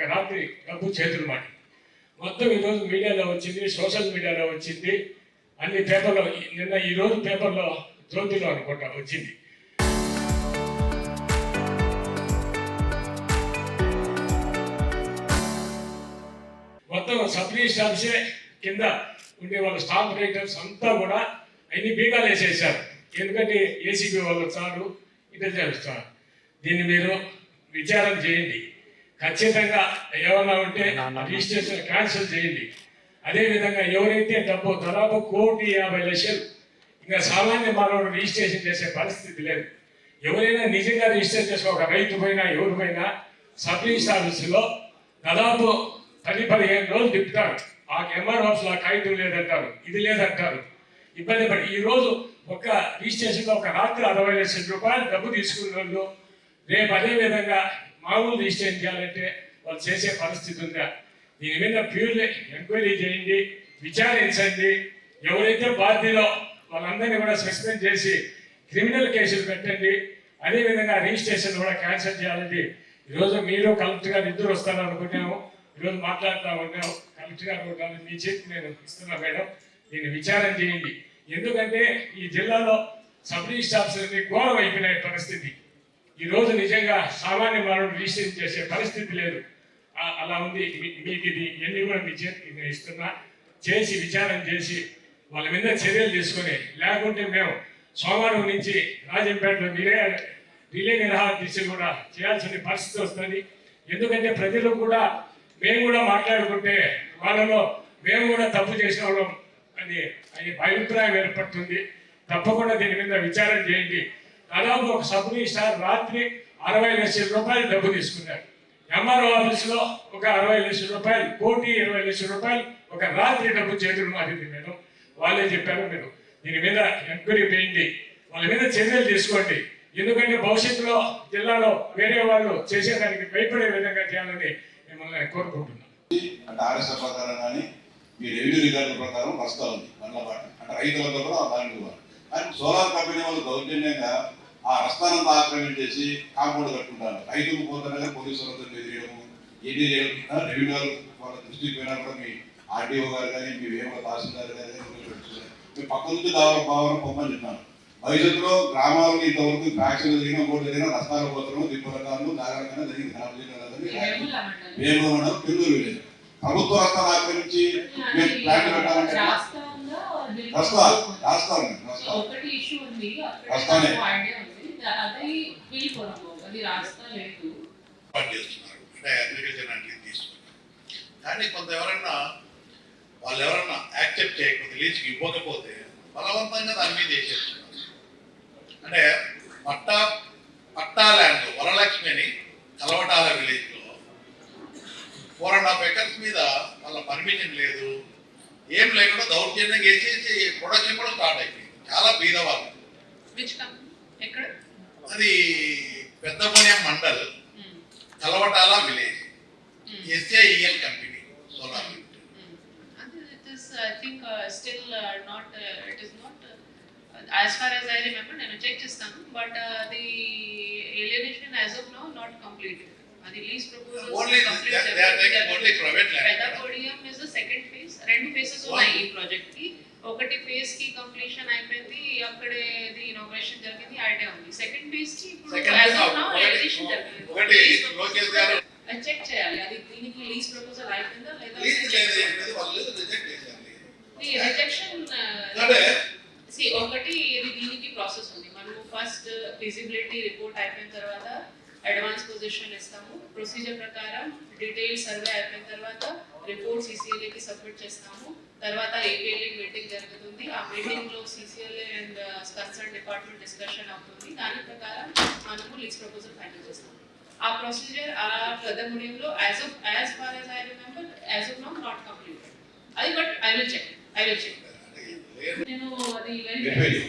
ఒక రాత్రి డబ్బు చేతులు మాట మొత్తం ఈరోజు మీడియాలో వచ్చింది, సోషల్ మీడియాలో వచ్చింది, అన్ని పేపర్లో, నిన్న ఈరోజు పేపర్లో జ్యోతిలో అనుకుంటా వచ్చింది. మొత్తం సబ్ రిజిస్టర్ ఆఫీసే కింద ఉండే వాళ్ళ స్టాఫ్ రైటర్స్ అంతా కూడా అన్ని బీగాలు వేసేసారు. ఎందుకంటే ఏసీబీ వాళ్ళు చాలు, ఇంటెలిజెన్స్ చాలు. దీన్ని మీరు విచారణ చేయండి. ఖచ్చితంగా ఏమన్నా ఉంటే రిజిస్ట్రేషన్ క్యాన్సిల్ చేయండి. అదేవిధంగా ఎవరైతే డబ్బు దాదాపు 1,50,00,000 ఇంకా సామాన్య మానవుడు రిజిస్ట్రేషన్ చేసే పరిస్థితి లేదు. ఎవరైనా నిజంగా రిజిస్టర్ చేసిన ఒక రైతు పోయినా ఎవరు పోయినా సబ్ రిజిస్టర్ ఆఫీసులో దాదాపు 10-15 రోజులు తిప్పుతారు. ఆ ఎంఆర్ ఆఫీస్లో ఆ కాగితం లేదంటారు, ఇది లేదంటారు, ఇబ్బంది పడి ఈరోజు ఒక రిజిస్ట్రేషన్లో ఒక రాత్రి 60,00,000 రూపాయలు డబ్బు తీసుకున్న వాళ్ళు రేపు అదేవిధంగా మామూలు రిజిస్ట్రేషన్ చేయాలంటే వాళ్ళు చేసే పరిస్థితి ఉందా? దీని మీద ప్యూర్లీ ఎంక్వైరీ చేయండి, విచారించండి. ఎవరైతే బాధ్యులో వాళ్ళందరినీ కూడా సస్పెండ్ చేసి క్రిమినల్ కేసులు పెట్టండి. అదేవిధంగా రిజిస్ట్రేషన్ కూడా క్యాన్సిల్ చేయాలండి. ఈరోజు మీరు కలెక్టర్ గారు ఇద్దరు వస్తారని అనుకున్నాము, ఈరోజు మాట్లాడుతూ ఉన్నాము. కలెక్టర్ గారు కూడా మీ చేతి నేను ఇస్తున్నా మేడం, దీన్ని విచారణ చేయండి. ఎందుకంటే ఈ జిల్లాలో సబ్ రిజిస్టర్ ఆఫీసర్ని ఘోరం అయిపోయిన పరిస్థితి. ఈరోజు నిజంగా సామాన్య మానవుడు రిజిస్ట్రేషన్ చేసే పరిస్థితి లేదు. అలా ఉంది. మీకు ఇది ఎన్ని కూడా మీ చేతికి నేను ఇస్తున్నా, చేసి విచారణ చేసి వాళ్ళ మీద చర్యలు తీసుకొని, లేకుంటే మేము సోమవారం నుంచి రాజంపేటలో రిలే నిరాహార దీక్ష కూడా చేయాల్సిన పరిస్థితి వస్తుంది. ఎందుకంటే ప్రజలు కూడా మేము కూడా మాట్లాడుకుంటే వాళ్ళలో మేము కూడా తప్పు చేసిన వాళ్ళం అని అభిప్రాయం ఏర్పడుతుంది. తప్పకుండా దీని మీద విచారణ చేయండి. దాదాపు ఒక సబ్ రిజిస్ట్రార్ రాత్రి 60,00,000 రూపాయలు డబ్బు తీసుకున్నారు. ఎంఆర్ఓ ఆఫీసులో ఒక 60,00,000 రూపాయలు, 1,20,00,000 రూపాయలు ఒక రాత్రి డబ్బు చేతులు మారింది మేడం. వాళ్ళే చెప్పారు. మీరు దీని మీద ఎంక్వైరీ చేయండి, వాళ్ళ మీద చర్యలు తీసుకోండి. ఎందుకంటే భవిష్యత్తులో జిల్లాలో వేరే వాళ్ళు చేసేదానికి భయపడే విధంగా చేయాలని మిమ్మల్ని కోరుకుంటున్నాం. అంటే ఆర్ఎస్ఎఫ్ ప్రకారం కానీ మీ రెవెన్యూ రికార్డుల ప్రకారం వస్తూ ఉంది మళ్ళా పాట. అంటే రైతులతో కూడా దానికి కానీ సోలార్ కంపెనీ వాళ్ళు దౌర్జన్యంగా ఆ రస్తానంతా ఆక్రమించేసి కాంపౌండ్ కట్టుకుంటారు. రైతులు పోతానే పోలీసులతో ఎదిరియడము, ఏది రెవెన్యూ వాళ్ళ దృష్టికి పోయినా కూడా మీ ఆర్డీఓ గారు కానీ మీ వేమ తహసీల్దార్ గారు కానీ మీ పక్క నుంచి భావన పొమ్మని చెప్పాను. భవిష్యత్తులో గ్రామాలకు ఇంతవరకు ఫ్యాక్షన్ జరిగిన బోర్డు జరిగిన రస్తాల పోతడం దిబ్బరకాలు దాగరకైనా జరిగింది. వేమలో పెందూరు విలేజ్ ప్రభుత్వ రస్తాలు ఆక్రమించి మేము ప్లాంట్ పెట్టాలంటే రాస్తానే కానీ కొంత ఎవరన్నా వాళ్ళు ఎవరన్నా యాక్సెప్ట్ చేయకపోతే లీజుకి ఇవ్వకపోతే బలవంతంగా దాని మీద వేసేస్తున్నారు. అంటే పట్టా ల్యాండ్ వరలక్ష్మి అని కలవటాల విలేజ్లో 4.5 acres మీద వాళ్ళ పర్మిషన్ లేదు, ఏం లేకుండా దౌర్జన్యం వేసేసి ప్రొడక్షన్ కూడా స్టార్ట్ అయిపోయింది. చాలా బీదవాళ్ళు. అది పెద్దమూనెం మండల్ కలవటాల village, SAEL company solar. I think still not it is not as far as I remember నేను చెక్ చేస్తాను, but the alienation as of now not completed. The lease proposal only they are taking only private land. Pedapodium is the second phase. రెండు phases ఉన్నాయి ఈ project కి. ఒకటి phase కి completion అయిపోయింది, అక్కడే ది ఇనాగ్రేషన్ జరిగింది, ఐడియా ఉంది. సెకండ్ ఫేజ్ కి ఇప్పుడు as of now ఎడిషన్ జరిగింది. ఒకటి లోకేష్ గారు చెక్ చేయాలి అది దీనికి లీజ్ ప్రపోజల్ అయిపోయిందా లేదా. లీజ్ లేదు, వాళ్ళు రిజెక్ట్ చేశారు. ఈ రిజెక్షన్ ఒకటి ఇది దీనికి ప్రాసెస్ ఉంది. మనం ఫస్ట్ ఫిజిబిలిటీ రిపోర్ట్ అయిపోయిన తర్వాత అడ్వాన్స్ పొజిషన్ ఇస్తాము. ప్రొసీజర్ ప్రకారం డీటెయిల్ సర్వే అయిపోయిన తర్వాత రిపోర్ట్ CCLA సబ్మిట్ చేస్తాము. తర్వాత APLA మీటింగ్ జరుగుతుంది. ఆ మీటింగ్ లో CCLA and concern department discussion అవుతుంది. దాని ప్రకారం మనము లీజ్ ప్రపోజల్ ఫైనల్ చేస్తాము. ఆ ప్రొసీజర్ ఆ పెద్దమూడెంలో as far as I remember as of now not completed. అది బట్ I will check. నేను అది వెరీ